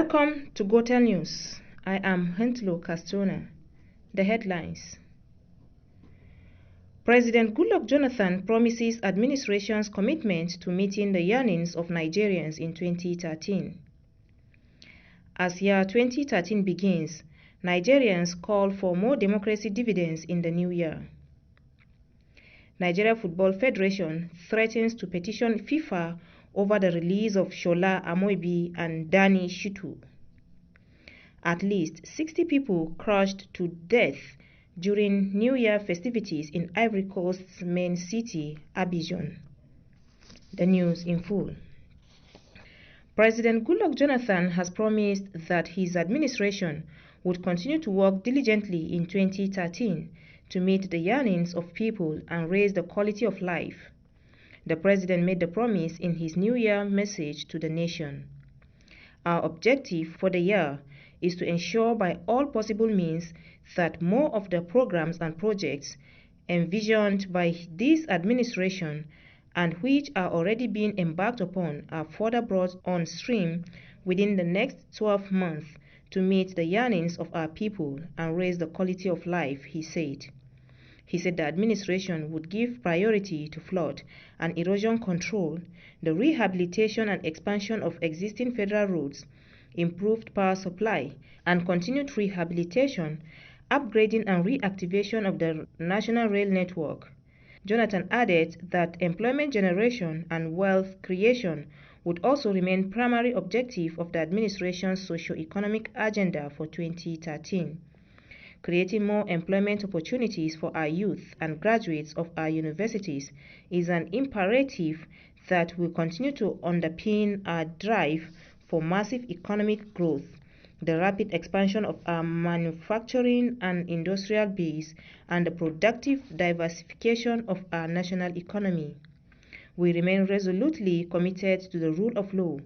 Welcome to GoTel News. I am Hentlo Castona. The headlines. President Goodluck Jonathan promises administration's commitment to meeting the yearnings of Nigerians in 2013. As year 2013 begins, Nigerians call for more democracy dividends in the new year. Nigeria Football Federation threatens to petition FIFA over the release of Shola Amoibi and Dani Shitu. At least 60 people crushed to death during New Year festivities in Ivory Coast's main city, Abidjan. The news in full. President Goodluck Jonathan has promised that his administration would continue to work diligently in 2013 to meet the yearnings of people and raise the quality of life. The president made the promise in his New Year message to the nation. Our objective for the year is to ensure by all possible means that more of the programs and projects envisioned by this administration and which are already being embarked upon are further brought on stream within the next 12 months to meet the yearnings of our people and raise the quality of life, he said. He said the administration would give priority to flood and erosion control, the rehabilitation and expansion of existing federal roads, improved power supply, and continued rehabilitation, upgrading and reactivation of the national rail network. Jonathan added that employment generation and wealth creation would also remain primary objective of the administration's socio-economic agenda for 2013. Creating more employment opportunities for our youth and graduates of our universities is an imperative that will continue to underpin our drive for massive economic growth, the rapid expansion of our manufacturing and industrial base, and the productive diversification of our national economy. We remain resolutely committed to the rule of law,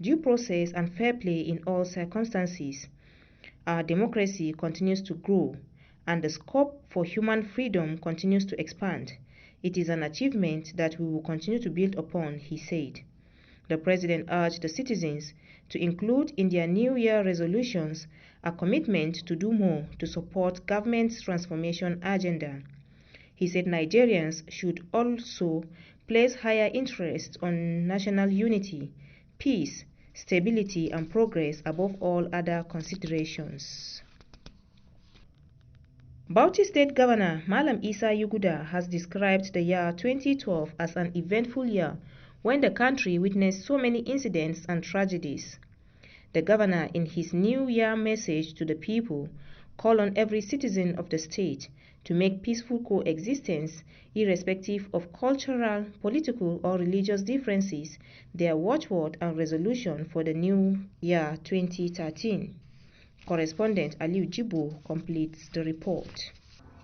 due process, and fair play in all circumstances. Our democracy continues to grow, and the scope for human freedom continues to expand. It is an achievement that we will continue to build upon, he said. The president urged the citizens to include in their New Year resolutions a commitment to do more to support government's transformation agenda. He said Nigerians should also place higher interest on national unity, peace, stability and progress above all other considerations. Bauchi State Governor Malam Isa Yuguda has described the year 2012 as an eventful year when the country witnessed so many incidents and tragedies. The governor, in his New Year message to the people, called on every citizen of the state to make peaceful coexistence, irrespective of cultural, political, or religious differences, their watchword and resolution for the new year 2013. Correspondent Aliu Jibo completes the report.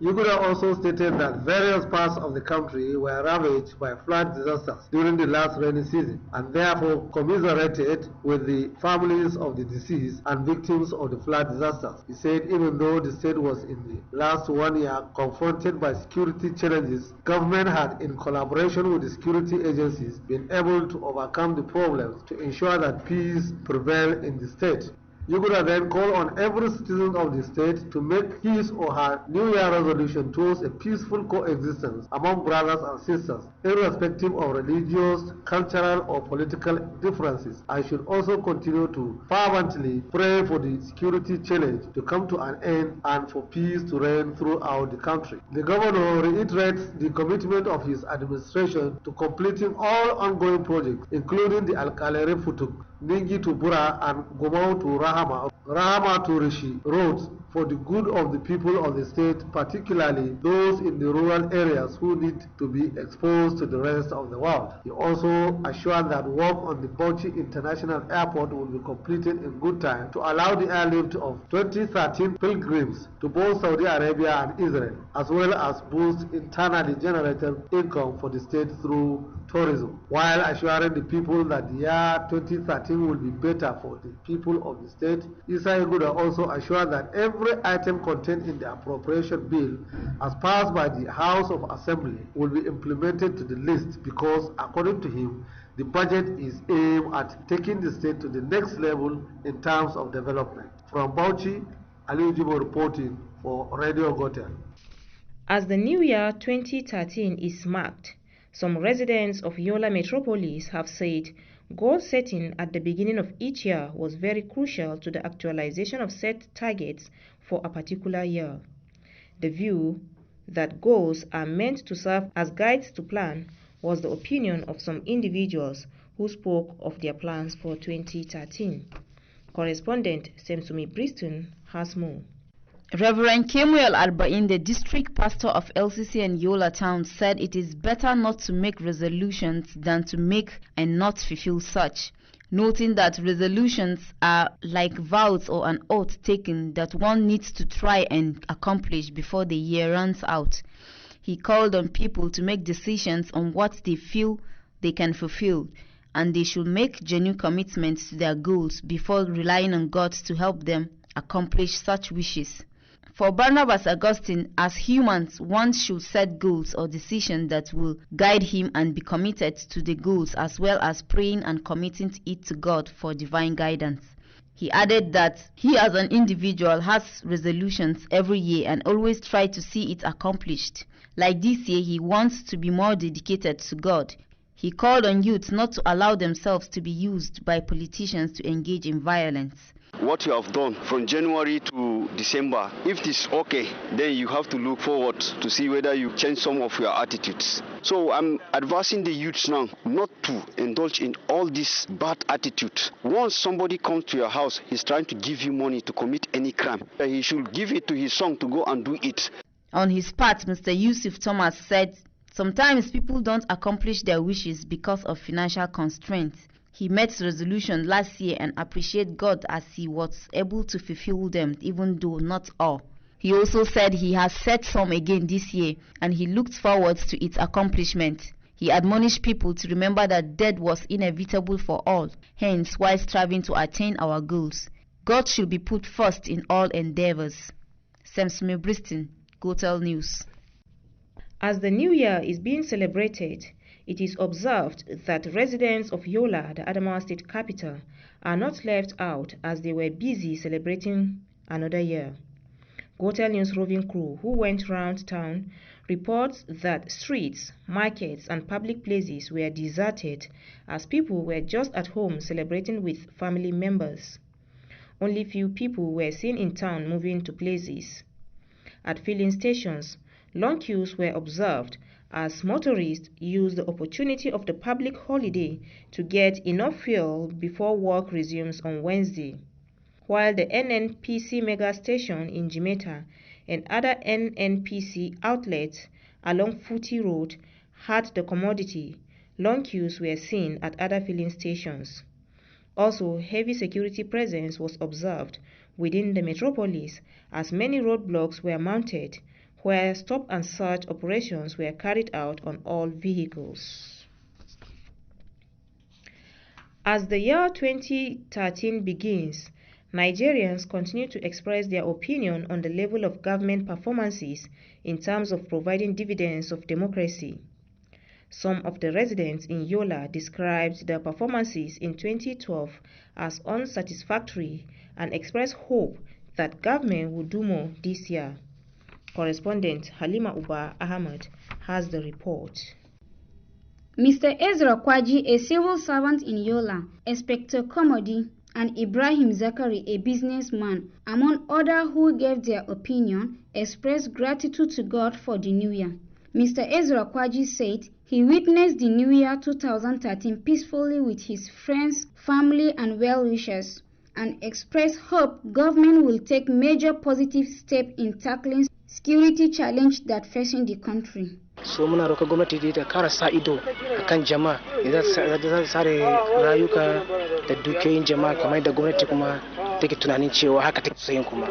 Yuguda also stated that various parts of the country were ravaged by flood disasters during the last rainy season and therefore commiserated with the families of the deceased and victims of the flood disasters. He said even though the state was in the last 1 year confronted by security challenges, government had, in collaboration with the security agencies, been able to overcome the problems to ensure that peace prevail in the state. Yuguda then called on every citizen of the state to make his or her New Year resolution towards a peaceful coexistence among brothers and sisters, irrespective of religious, cultural, or political differences. I should also continue to fervently pray for the security challenge to come to an end and for peace to reign throughout the country. The governor reiterates the commitment of his administration to completing all ongoing projects, including the Alkalere Futuk, Ningi to Bura, and Gomau to Rahama to Rishi roads for the good of the people of the state, particularly those in the rural areas who need to be exposed to the rest of the world. He also assured that work on the Bauchi International Airport will be completed in good time to allow the airlift of 2013 pilgrims to both Saudi Arabia and Israel, as well as boost internally generated income for the state through tourism, while assuring the people that the year 2013 will be better for the people of the state. Isa Yuguda also assured that every item contained in the appropriation bill as passed by the House of Assembly will be implemented to the list because, according to him, The budget is aimed at taking the state to the next level in terms of development. From Bauchi, Ali Ujibo reporting for Radio Gotel. As the New Year 2013 is marked, some residents of Yola Metropolis have said goal setting at the beginning of each year was very crucial to the actualization of set targets for a particular year. The view that goals are meant to serve as guides to plan was the opinion of some individuals who spoke of their plans for 2013. Correspondent Semsumi Briston has more. Reverend Kemuel Albain, the district pastor of LCC and Yola Town, said it is better not to make resolutions than to make and not fulfill such, noting that resolutions are like vows or an oath taken that one needs to try and accomplish before the year runs out. He called on people to make decisions on what they feel they can fulfill, and they should make genuine commitments to their goals before relying on God to help them accomplish such wishes. For Barnabas Augustine, as humans, one should set goals or decisions that will guide him and be committed to the goals, as well as praying and committing it to God for divine guidance. He added that he as an individual has resolutions every year and always try to see it accomplished. Like this year, he wants to be more dedicated to God. He called on youth not to allow themselves to be used by politicians to engage in violence. What you have done from January to December, if it is okay, then you have to look forward to see whether you change some of your attitudes. So I'm advising the youths now not to indulge in all this bad attitude. Once somebody comes to your house, he's trying to give you money to commit any crime, he should give it to his son to go and do it. On his part, Mr. Yusuf Thomas said sometimes people don't accomplish their wishes because of financial constraints. He met resolution last year and appreciated God as he was able to fulfill them, even though not all. He also said he has set some again this year and he looked forward to its accomplishment. He admonished people to remember that death was inevitable for all, hence while striving to attain our goals, God should be put first in all endeavors. Semsumi Briston, Gotel News. As the New Year is being celebrated, it is observed that residents of Yola, the Adamawa State capital, are not left out as they were busy celebrating another year. Gotel News roving crew who went round town reports that streets, markets and public places were deserted as people were just at home celebrating with family members. Only few people were seen in town moving to places. At filling stations, long queues were observed as motorists used the opportunity of the public holiday to get enough fuel before work resumes on Wednesday. While the NNPC mega station in Jimeta and other NNPC outlets along Futi Road had the commodity, long queues were seen at other filling stations. Also, heavy security presence was observed within the metropolis as many roadblocks were mounted, where stop and search operations were carried out on all vehicles. As the year 2013 begins, Nigerians continue to express their opinion on the level of government performances in terms of providing dividends of democracy. Some of the residents in Yola described their performances in 2012 as unsatisfactory and expressed hope that government will do more this year. Correspondent Halima Uba Ahmed has the report. Mr. Ezra Kwaji, a civil servant in Yola, Inspector Komodi, and Ibrahim Zakari, a businessman, among others who gave their opinion, expressed gratitude to God for the new year. Mr. Ezra Kwaji said he witnessed the new year 2013 peacefully with his friends, family, and well-wishers, and expressed hope government will take major positive steps in tackling security challenge that facing the country. So muna roƙa gwamnati da ƙara sa ido akan jama'a idan za sare rayuka da dukiyoyin jama'a kamar da gwamnati kuma take tunanin cewa haka take sayin kuma.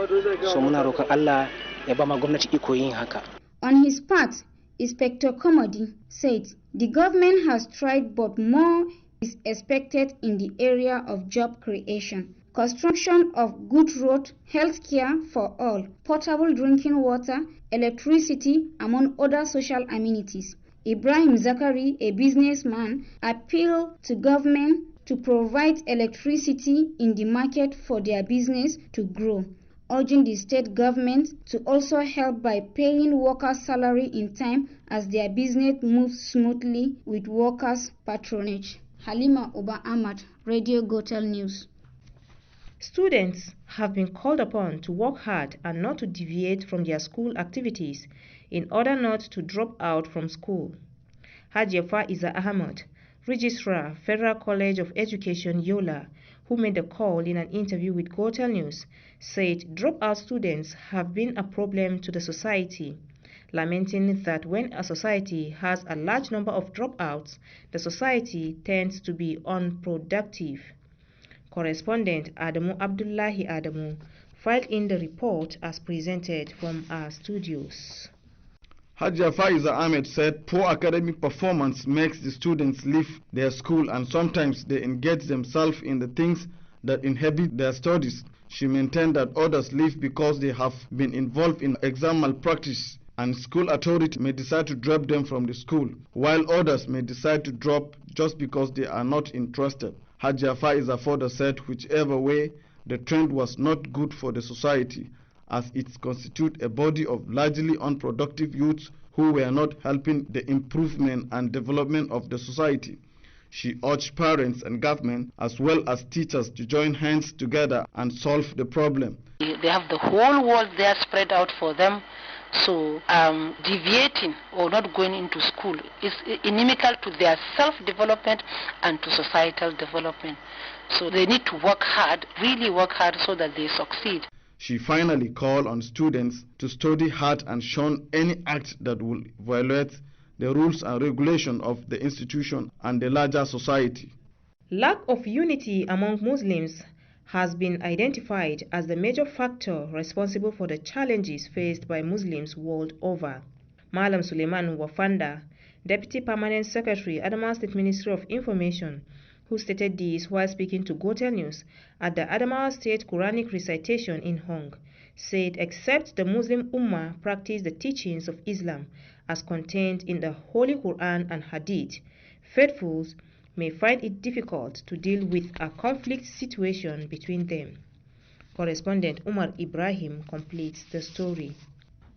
So muna roƙon Allah ya ba ma gwamnati iko yin haka. On his part, Inspector Komodi said the government has tried but more is expected in the area of job creation, construction of good roads, health care for all, potable drinking water, electricity, among other social amenities. Ibrahim Zakari, a businessman, appealed to government to provide electricity in the market for their business to grow, urging the state government to also help by paying workers' salary in time as their business moves smoothly with workers' patronage. Halima Oba Ahmad, Radio Gotel News. Students have been called upon to work hard and not to deviate from their school activities in order not to drop out from school. Hajiya Faiza Ahmad, Registrar, Federal College of Education, Yola, who made the call in an interview with Gotel News, said dropout students have been a problem to the society, lamenting that when a society has a large number of dropouts, the society tends to be unproductive. Correspondent Adamu Abdullahi Adamu filed in the report as presented from our studios. Hajiya Faiza Ahmed said poor academic performance makes the students leave their school and sometimes they engage themselves in the things that inhibit their studies. She maintained that others leave because they have been involved in exam malpractice and school authority may decide to drop them from the school, while others may decide to drop just because they are not interested. Hajiya Faiza further said whichever way, the trend was not good for the society, as it constitutes a body of largely unproductive youths who were not helping the improvement and development of the society. She urged parents and government as well as teachers to join hands together and solve the problem. They have the whole world there spread out for them, so deviating or not going into school is inimical to their self-development and to societal development. So they need to work hard, really work hard so that they succeed. She finally called on students to study hard and shun any act that will violate the rules and regulations of the institution and the larger society. Lack of unity among Muslims has been identified as the major factor responsible for the challenges faced by Muslims world over. Malam Suleiman Wafanda, Deputy Permanent Secretary, Adamawa State Ministry of Information, who stated this while speaking to Gotel News at the Adamawa State Quranic recitation in Hong, said except the Muslim Ummah practice the teachings of Islam as contained in the Holy Quran and Hadith, faithfuls may find it difficult to deal with a conflict situation between them. Correspondent Umar Ibrahim completes the story.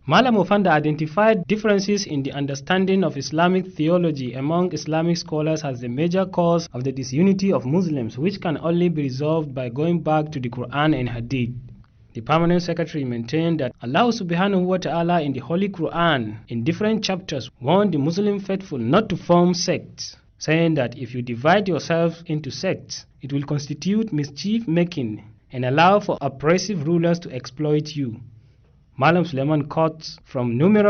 Malam Ofanda identified differences in the understanding of Islamic theology among Islamic scholars as the major cause of the disunity of Muslims, which can only be resolved by going back to the Quran and Hadith. The Permanent Secretary maintained that Allah subhanahu wa ta'ala in the Holy Quran in different chapters warned the Muslim faithful not to form sects, saying that if you divide yourselves into sects, it will constitute mischief-making and allow for oppressive rulers to exploit you. Malam Suleiman quotes from numerous